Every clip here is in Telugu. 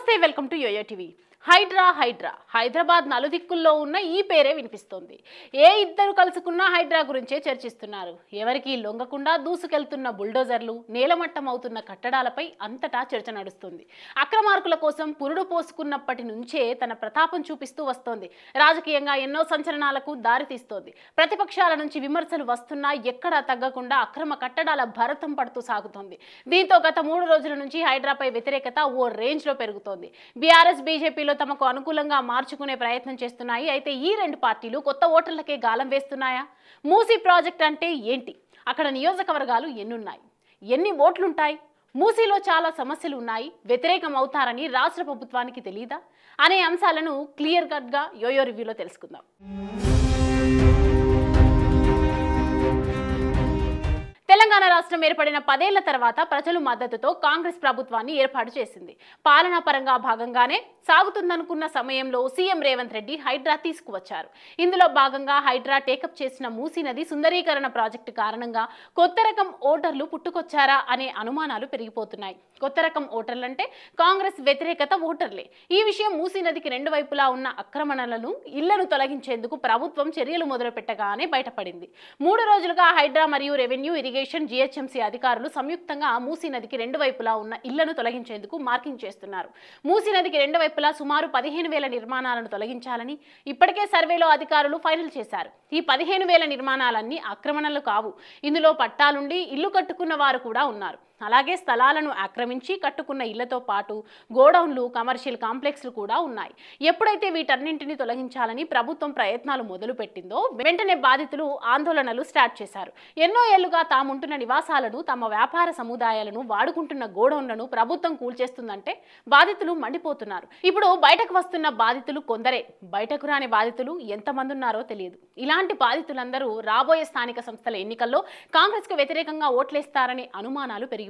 నమస్తే వెల్కమ్ టు యోయో టీవీ. హైడ్రా హైదరాబాద్ నలుదిక్కుల్లో ఉన్న ఈ పేరే వినిపిస్తోంది. ఏ ఇద్దరు కలుసుకున్నా హైడ్రా గురించే చర్చిస్తున్నారు. ఎవరికి లొంగకుండా దూసుకెళ్తున్న బుల్డోజర్లు, నేలమట్టం అవుతున్న కట్టడాలపై అంతటా చర్చ నడుస్తుంది. అక్రమార్కుల కోసం పురుడు పోసుకున్నప్పటి నుంచే తన ప్రతాపం చూపిస్తూ వస్తోంది. రాజకీయంగా ఎన్నో సంచలనాలకు దారితీస్తోంది. ప్రతిపక్షాల నుంచి విమర్శలు వస్తున్నా ఎక్కడా తగ్గకుండా అక్రమ కట్టడాల భరతం పడుతూ సాగుతోంది. దీంతో గత 3 రోజుల నుంచి హైడ్రాపై వ్యతిరేకత ఓ రేంజ్ లో పెరుగుతోంది. బీఆర్ఎస్ బీజేపీలో తమకు అనుకూలంగా మార్చుకునే ప్రయత్నం చేస్తున్నాయి. అయితే ఈ రెండు పార్టీలు కొత్త ఓటర్లకే గాలం వేస్తున్నాయా? మూసీ ప్రాజెక్ట్ అంటే ఏంటి? అక్కడ నియోజకవర్గాలు ఎన్నున్నాయి? ఎన్ని ఓట్లుంటాయి? మూసీలో చాలా సమస్యలు ఉన్నాయి. వ్యతిరేకం అవుతారని రాష్ట్ర ప్రభుత్వానికి తెలీదా అనే అంశాలను క్లియర్ కట్ గా యోయో రివ్యూలో తెలుసుకుందాం. తెలంగాణ రాష్ట్రం ఏర్పడిన 10 ఏళ్ల తర్వాత ప్రజల మద్దతుతో కాంగ్రెస్ ప్రభుత్వాన్ని ఏర్పాటు చేసింది. పాలనా పరంగా భాగంగానే సాగుతుందనుకున్న సమయంలో సీఎం రేవంత్ రెడ్డి హైడ్రా తీసుకువచ్చారు. ఇందులో భాగంగా హైడ్రా టేకప్ చేసిన మూసీ నది సుందరీకరణ ప్రాజెక్టు కారణంగా కొత్త రకం ఓటర్లు పుట్టుకొచ్చారా అనే అనుమానాలు పెరిగిపోతున్నాయి. కొత్త రకం ఓటర్లంటే కాంగ్రెస్ వ్యతిరేకత ఓటర్లే. ఈ విషయం మూసీ నదికి 2 వైపులా ఉన్న ఆక్రమణలను, ఇళ్లను తొలగించేందుకు ప్రభుత్వం చర్యలు మొదలుపెట్టగానే బయటపడింది. 3 రోజులుగా హైడ్రా మరియు రెవెన్యూ, ఇరిగేషన్, జీహెచ్ఎంసీ అధికారులు సంయుక్తంగా మూసీ నదికి 2 వైపులా ఉన్న ఇళ్లను తొలగించేందుకు మార్కింగ్ చేస్తున్నారు. మూసీ నదికి 2 వైపులా సుమారు 15,000 నిర్మాణాలను తొలగించాలని ఇప్పటికే సర్వేలో అధికారులు ఫైనల్ చేశారు. ఈ 15,000 నిర్మాణాలన్నీ ఆక్రమణలు కావు. ఇందులో పట్టాలుండి ఇల్లు కట్టుకున్న వారు కూడా ఉన్నారు. అలాగే స్థలాలను ఆక్రమించి కట్టుకున్న ఇళ్లతో పాటు గోడౌన్లు, కమర్షియల్ కాంప్లెక్స్లు కూడా ఉన్నాయి. ఎప్పుడైతే వీటన్నింటినీ తొలగించాలని ప్రభుత్వం ప్రయత్నాలు మొదలుపెట్టిందో వెంటనే బాధితులు ఆందోళనలు స్టార్ట్ చేశారు. ఎన్నో ఏళ్లుగా తాముంటున్న నివాసాలను, తమ వ్యాపార సముదాయాలను, వాడుకుంటున్న గోడౌన్లను ప్రభుత్వం కూల్చేస్తుందంటే బాధితులు మండిపోతున్నారు. ఇప్పుడు బయటకు వస్తున్న బాధితులు కొందరే. బయటకు రాని బాధితులు ఎంతమంది ఉన్నారో తెలియదు. ఇలాంటి బాధితులందరూ రాబోయే స్థానిక సంస్థల ఎన్నికల్లో కాంగ్రెస్ కు వ్యతిరేకంగా ఓట్లేస్తారనే అనుమానాలు పెరిగిపోతున్నాయి.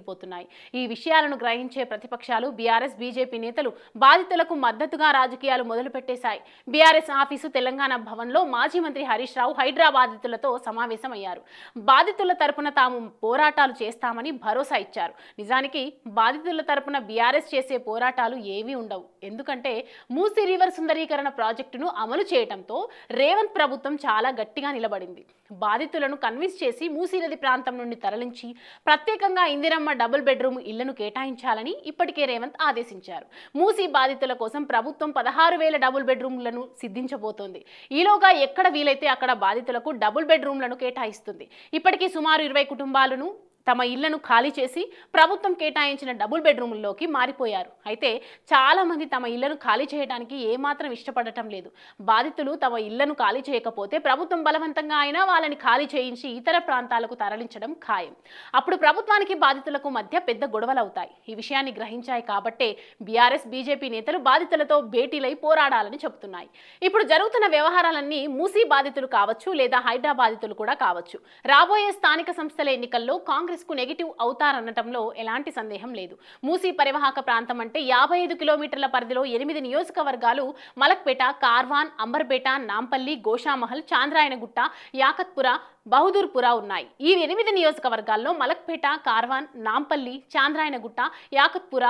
ఈ విషయాలను గ్రహించే ప్రతిపక్షాలు, బీఆర్ఎస్, బీజేపీ నేతలు బాధితులకు మద్దతుగా రాజకీయాలు మొదలుపెట్టేశాయి. బీఆర్ఎస్ ఆఫీసు తెలంగాణ భవన్లో మాజీ మంత్రి హరీష్ రావు హైడ్రా బాధితులతో సమావేశమయ్యారు. బాధితుల తరపున తాము పోరాటాలు చేస్తామని భరోసా ఇచ్చారు. నిజానికి బాధితుల తరపున బీఆర్ఎస్ చేసే పోరాటాలు ఏవీ ఉండవు. ఎందుకంటే మూసీ రివర్ సుందరీకరణ ప్రాజెక్టును అమలు చేయడంతో రేవంత్ ప్రభుత్వం చాలా గట్టిగా నిలబడింది. బాధితులను కన్విన్స్ చేసి మూసీ నది ప్రాంతం నుండి తరలించి ప్రత్యేకంగా ఇందిరమ్మ డబుల్ బెడ్రూమ్ ఇళ్లను కేటాయించాలని ఇప్పటికే రేవంత్ ఆదేశించారు. మూసీ బాధితుల కోసం ప్రభుత్వం 16,000 డబుల్ బెడ్రూమ్లను సిద్ధించబోతోంది. ఈలోగా ఎక్కడ వీలైతే అక్కడ బాధితులకు డబుల్ బెడ్రూమ్లను కేటాయిస్తుంది. ఇప్పటికీ సుమారు 20 కుటుంబాలను తమ ఇళ్లను ఖాళీ చేసి ప్రభుత్వం కేటాయించిన డబుల్ బెడ్రూముల్లోకి మారిపోయారు. అయితే చాలా మంది తమ ఇళ్లను ఖాళీ చేయడానికి ఏమాత్రం ఇష్టపడటం లేదు. బాధితులు తమ ఇళ్లను ఖాళీ చేయకపోతే ప్రభుత్వం బలవంతంగా అయినా వాళ్ళని ఖాళీ చేయించి ఇతర ప్రాంతాలకు తరలించడం ఖాయం. అప్పుడు ప్రభుత్వానికి బాధితులకు మధ్య పెద్ద గొడవలవుతాయి. ఈ విషయాన్ని గ్రహించాయి కాబట్టే బీఆర్ఎస్, బీజేపీ నేతలు బాధితులతో భేటీలై పోరాడాలని చెబుతున్నాయి. ఇప్పుడు జరుగుతున్న వ్యవహారాలన్నీ మూసీ బాధితులు కావచ్చు, లేదా హైడ్రా బాధితులు కూడా కావచ్చు. రాబోయే స్థానిక సంస్థల ఎన్నికల్లో కాంగ్రెస్ కు నెగిటివ్ అవుతారనటంలో ఎలాంటి సందేహం లేదు. మూసీ పరివాహక ప్రాంతం అంటే 55 కిలోమీటర్ల పరిధిలో 8 నియోజకవర్గాలు మలక్పేట, కార్వాన్, అంబర్పేట, నాంపల్లి, గోషామహల్, చాంద్రాయనగుట్ట, యాకత్పుర, బహదూర్పుర ఉన్నాయి. ఈ 8 నియోజకవర్గాల్లో మలక్పేట, కార్వాన్, నాంపల్లి, చాంద్రాయనగుట్ట, యాకత్పుర,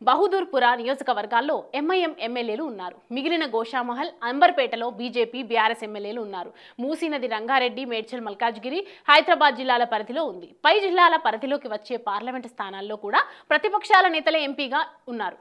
బహదూర్పుర నియోజకవర్గాల్లో ఎంఐఎం ఎమ్మెల్యేలు ఉన్నారు. మిగిలిన గోషామహల్, అంబర్పేటలో బీజేపీ, బీఆర్ఎస్ ఎమ్మెల్యేలు ఉన్నారు. మూసీ నది రంగారెడ్డి, మేడ్చల్, మల్కాజ్గిరి, హైదరాబాద్ జిల్లాల పరిధిలో ఉంది. పై జిల్లాల పరిధిలోకి వచ్చే పార్లమెంటు స్థానాల్లో కూడా ప్రతిపక్షాల నేతలే ఎంపీగా ఉన్నారు.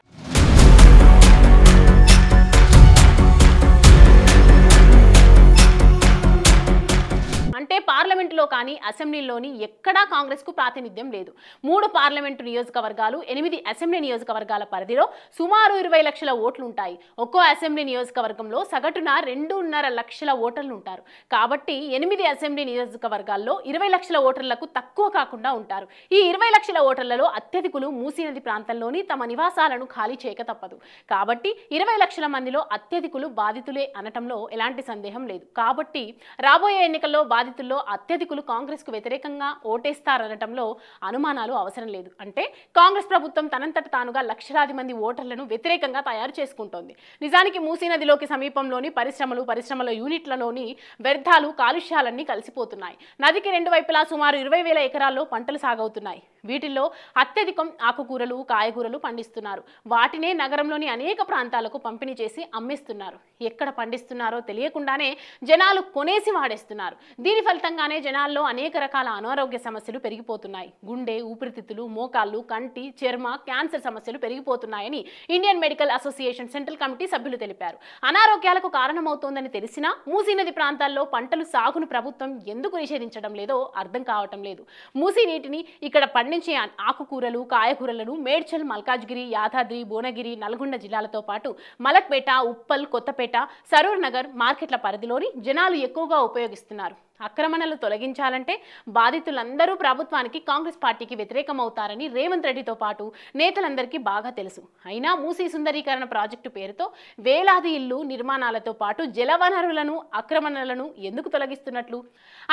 అంటే పార్లమెంటులో కానీ అసెంబ్లీలోని ఎక్కడా కాంగ్రెస్ కు ప్రాతినిధ్యం లేదు. 3 పార్లమెంటు నియోజకవర్గాలు, 8 అసెంబ్లీ నియోజకవర్గాల పరిధిలో సుమారు 20 లక్షల ఓట్లు ఉంటాయి. ఒక్కో అసెంబ్లీ నియోజకవర్గంలో సగటున 2.5 లక్షల ఓటర్లు ఉంటారు. కాబట్టి 8 అసెంబ్లీ నియోజకవర్గాల్లో 20 లక్షల ఓటర్లకు తక్కువ కాకుండా ఉంటారు. ఈ 20 లక్షల ఓటర్లలో అత్యధికులు మూసీ నది ప్రాంతంలోని తమ నివాసాలను ఖాళీ చేయక తప్పదు. కాబట్టి 20 లక్షల మందిలో అత్యధికులు బాధితులే అనటంలో ఎలాంటి సందేహం లేదు. కాబట్టి రాబోయే ఎన్నికల్లో బాధితుల్లో అత్యధికులు కాంగ్రెస్ కు వ్యతిరేకంగా ఓటేస్తారనటంలో అనుమానాలు అవసరం లేదు. అంటే కాంగ్రెస్ ప్రభుత్వం తనంతట తానుగా లక్షలాది మంది ఓటర్లను వ్యతిరేకంగా తయారు చేసుకుంటోంది. నిజానికి మూసీ నదిలోకి సమీపంలోని పరిశ్రమల యూనిట్లలోని వ్యర్థాలు, కాలుష్యాలన్నీ కలిసిపోతున్నాయి. నదికి 2 వైపులా సుమారు 20,000 ఎకరాల్లో పంటలు సాగవుతున్నాయి. వీటిల్లో అత్యధికం ఆకుకూరలు కాయగూరలు పండిస్తున్నారు. వాటినే నగరంలోని అనేక ప్రాంతాలకు పంపిణీ చేసి అమ్మేస్తున్నారు. ఎక్కడ పండిస్తున్నారో తెలియకుండానే జనాలు కొనేసి వాడేస్తున్నారు. దీని ఫలితంగానే జనాల్లో అనేక రకాల అనారోగ్య సమస్యలు పెరిగిపోతున్నాయి. గుండె, ఊపిరితిత్తులు, మోకాళ్ళు, కంటి, చర్మ, క్యాన్సర్ సమస్యలు పెరిగిపోతున్నాయని Indian Medical Association central committee సభ్యులు తెలిపారు. అనారోగ్యాలకు కారణమవుతోందని తెలిసినా మూసీ నది ప్రాంతాల్లో పంటలు సాగును ప్రభుత్వం ఎందుకు నిషేధించడం లేదో అర్థం కావటం లేదు. మూసీ నీటిని ఇక్కడ పండించే ఆకుకూరలు కాయగూరలను మేడ్చల్, మల్కాజ్గిరి, యాదాద్రి, భువనగిరి, నల్గొండ జిల్లాలతో పాటు మలక్పేట, ఉప్పల్, కొత్తపేట, సరూర్ నగర్ మార్కెట్ల పరిధిలోని జనాలు ఎక్కువగా ఉపయోగిస్తున్నారు. ఆక్రమణలు తొలగించాలంటే బాధితులందరూ ప్రభుత్వానికి, కాంగ్రెస్ పార్టీకి వ్యతిరేకమవుతారని రేవంత్ రెడ్డితో పాటు నేతలందరికీ బాగా తెలుసు. అయినా మూసీ సుందరీకరణ ప్రాజెక్టు పేరుతో వేలాది ఇళ్లు నిర్మాణాలతో పాటు జలవనరులను, ఆక్రమణలను ఎందుకు తొలగిస్తున్నట్లు?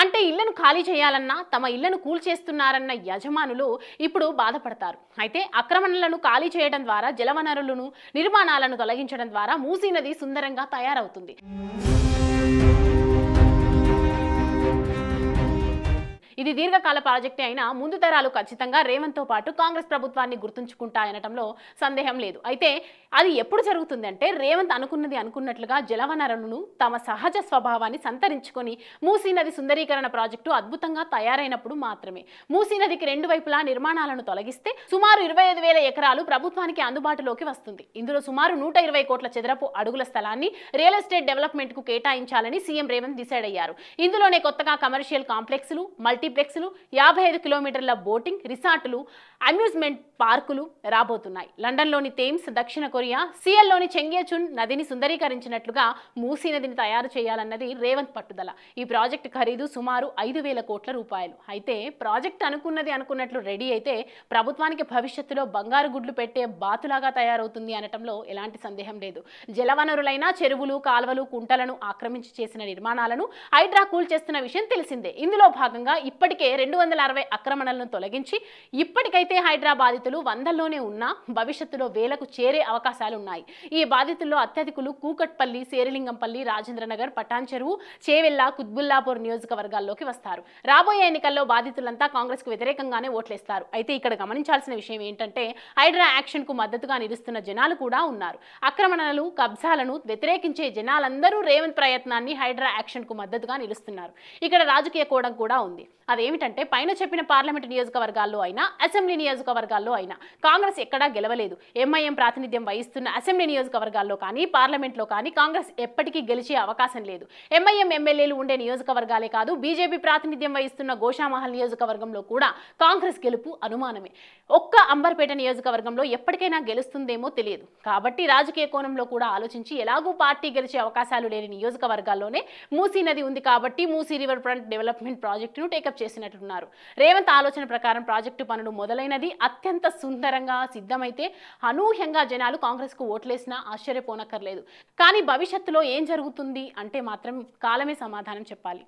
అంటే ఇళ్లను ఖాళీ చేయాలన్నా తమ ఇళ్లను కూల్చేస్తున్నారన్న యజమానులు ఇప్పుడు బాధపడతారు. అయితే ఆక్రమణలను ఖాళీ చేయడం ద్వారా, జలవనరులను, నిర్మాణాలను తొలగించడం ద్వారా మూసీ నది సుందరంగా తయారవుతుంది. ఇది దీర్ఘకాల ప్రాజెక్టే అయినా ముందు తరాలు ఖచ్చితంగా రేవంత్తో పాటు కాంగ్రెస్ ప్రభుత్వాన్ని గుర్తుంచుకుంటాయనటంలో సందేహం లేదు. అయితే అది ఎప్పుడు జరుగుతుందంటే రేవంత్ అనుకున్నది అనుకున్నట్లుగా జలవనరులను తమ సహజ స్వభావాన్ని సంతరించుకొని మూసీ నది సుందరీకరణ ప్రాజెక్టు అద్భుతంగా తయారైనప్పుడు మాత్రమే. మూసీ నదికి రెండు వైపులా నిర్మాణాలను తొలగిస్తే సుమారు 25,000 ఎకరాలు ప్రభుత్వానికి అందుబాటులోకి వస్తుంది. ఇందులో సుమారు 120 కోట్ల చదరపు అడుగుల స్థలాన్ని రియల్ ఎస్టేట్ డెవలప్మెంట్ కు కేటాయించాలని సీఎం రేవంత్ డిసైడ్ అయ్యారు. ఇందులోనే కొత్తగా కమర్షియల్ కాంప్లెక్స్లు, మల్టీప్లెక్స్లు, 55 కిలోమీటర్ల బోటింగ్ రిసార్టులు, అమ్యూజ్మెంట్ పార్కులు రాబోతున్నాయి. లండన్లోని థేమ్స్, దక్షిణ కొరియా, సియల్లోని చెంగ్యేచున్ నదిని సుందరీకరించినట్లుగా మూసీ నదిని తయారు చేయాలన్నది రేవంత్ పట్టుదల. ఈ ప్రాజెక్టు ఖరీదు సుమారు 5,000 కోట్ల రూపాయలు. అయితే ప్రాజెక్ట్ అనుకున్నది అనుకున్నట్లు రెడీ అయితే ప్రభుత్వానికి భవిష్యత్తులో బంగారు గుడ్లు పెట్టే బాతులాగా తయారవుతుంది అనటంలో ఎలాంటి సందేహం లేదు. జలవనరులైన చెరువులు, కాల్వలు, కుంటలను ఆక్రమించి చేసిన నిర్మాణాలను హైడ్రా కూల్చేస్తున్న విషయం తెలిసిందే. ఇందులో భాగంగా ఇప్పటికే 260 ఆక్రమణలను తొలగించి ఇప్పటికైతే హైడ్రా బాధితులు 100లోనే ఉన్నా భవిష్యత్తులో వేలకు చేరే అవకాశాలున్నాయి. ఈ బాధితుల్లో అత్యధికులు కూకట్పల్లి, శేరిలింగంపల్లి, రాజేంద్రనగర్, పటాన్ చెరువు, చేవెళ్ల, కుత్బుల్లాపూర్ నియోజకవర్గాల్లోకి వస్తారు. రాబోయే ఎన్నికల్లో బాధితులంతా కాంగ్రెస్ కు వ్యతిరేకంగానే ఓట్లేస్తారు. అయితే ఇక్కడ గమనించాల్సిన విషయం ఏంటంటే హైడ్రా యాక్షన్ కు మద్దతుగా నిలుస్తున్న జనాలు కూడా ఉన్నారు. ఆక్రమణలు, కబ్జాలను వ్యతిరేకించే జనాలందరూ రేవంత్ ప్రయత్నాన్ని, హైడ్రా యాక్షన్ కు మద్దతుగా నిలుస్తున్నారు. ఇక్కడ రాజకీయ కోణం కూడా ఉంది. అదేమిటంటే పైన చెప్పిన పార్లమెంట్ నియోజకవర్గాల్లో అయినా, అసెంబ్లీ నియోజకవర్గాల్లో అయినా కాంగ్రెస్ ఎక్కడా గెలవలేదు. ఎంఐఎం ప్రాతినిధ్యం వహిస్తున్న అసెంబ్లీ నియోజకవర్గాల్లో కానీ, పార్లమెంట్లో కానీ కాంగ్రెస్ ఎప్పటికీ గెలిచే అవకాశం లేదు. ఎంఐఎం ఎమ్మెల్యేలు ఉండే నియోజకవర్గాలే కాదు, బీజేపీ ప్రాతినిధ్యం వహిస్తున్న గోషామహల్ నియోజకవర్గంలో కూడా కాంగ్రెస్ గెలుపు అనుమానమే. ఒక్క అంబర్పేట నియోజకవర్గంలో ఎప్పటికైనా గెలుస్తుందేమో తెలియదు. కాబట్టి రాజకీయ కోణంలో కూడా ఆలోచించి ఎలాగూ పార్టీ గెలిచే అవకాశాలు లేని నియోజకవర్గాల్లోనే మూసీ నది ఉంది కాబట్టి మూసీ రివర్ ఫ్రంట్ డెవలప్మెంట్ ప్రాజెక్టును టేకప్ చేసినట్టున్నారు. రేవంత్ ఆలోచన ప్రకారం ప్రాజెక్టు పనులు మొదలైనది అత్యంత సుందరంగా సిద్ధమైతే అనూహ్యంగా జనాలు కాంగ్రెస్ కు ఓట్లేసినా ఆశ్చర్యపోనక్కర్లేదు. కానీ భవిష్యత్తులో ఏం జరుగుతుంది అంటే మాత్రం కాలమే సమాధానం చెప్పాలి.